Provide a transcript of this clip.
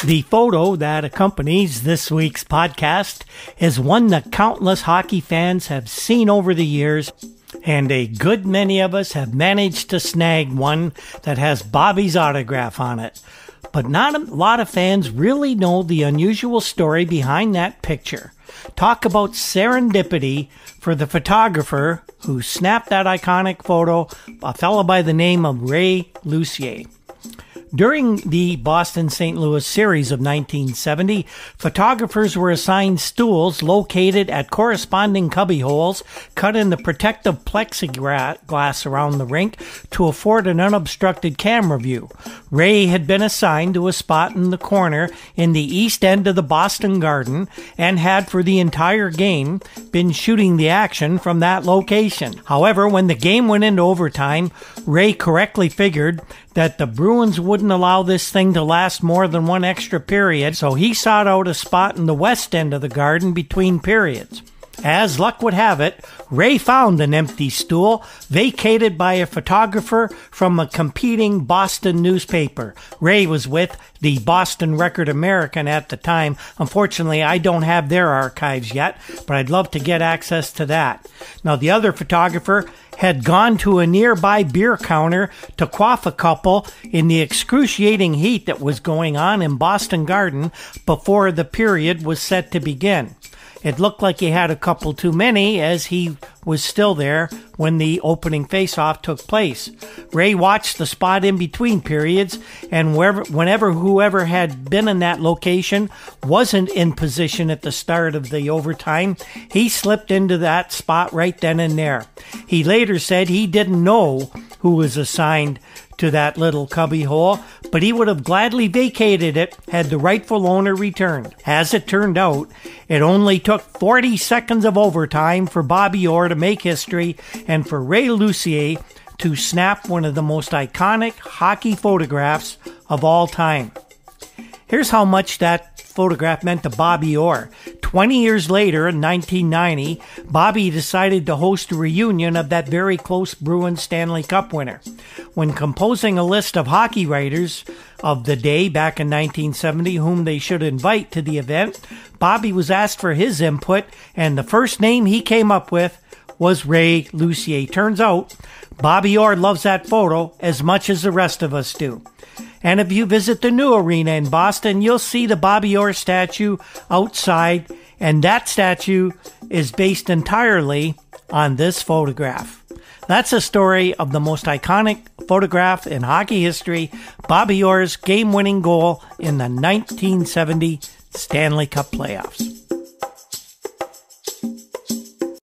The photo that accompanies this week's podcast is one that countless hockey fans have seen over the years, and a good many of us have managed to snag one that has Bobby's autograph on it. But not a lot of fans really know the unusual story behind that picture. Talk about serendipity for the photographer who snapped that iconic photo, a fellow by the name of Ray Lussier. During the Boston-St. Louis series of 1970, photographers were assigned stools located at corresponding cubby holes cut in the protective plexiglass around the rink to afford an unobstructed camera view. Ray had been assigned to a spot in the corner in the east end of the Boston Garden and had for the entire game been shooting the action from that location. However, when the game went into overtime, Ray correctly figured that the Bruins wouldn't allow this thing to last more than one extra period, so he sought out a spot in the west end of the Garden between periods. As luck would have it, Ray found an empty stool vacated by a photographer from a competing Boston newspaper. Ray was with the Boston Record-American at the time. Unfortunately, I don't have their archives yet, but I'd love to get access to that. Now, the other photographer had gone to a nearby beer counter to quaff a couple in the excruciating heat that was going on in Boston Garden before the period was set to begin. It looked like he had a couple too many, as he was still there when the opening face-off took place. Ray watched the spot in between periods, and whenever whoever had been in that location wasn't in position at the start of the overtime, he slipped into that spot right then and there. He later said he didn't know who was assigned to that little cubby hole, but he would have gladly vacated it had the rightful owner returned. As it turned out, it only took 40 seconds of overtime for Bobby Orr to make history and for Ray Lussier to snap one of the most iconic hockey photographs of all time. Here's how much that photograph meant to Bobby Orr. 20 years later, in 1990, Bobby decided to host a reunion of that very close Bruins Stanley Cup winner. When composing a list of hockey writers of the day back in 1970 whom they should invite to the event, Bobby was asked for his input, and the first name he came up with was Ray Lussier. Turns out, Bobby Orr loves that photo as much as the rest of us do. And if you visit the new arena in Boston, you'll see the Bobby Orr statue outside, and that statue is based entirely on this photograph. That's a story of the most iconic photograph in hockey history, Bobby Orr's game-winning goal in the 1970 Stanley Cup playoffs.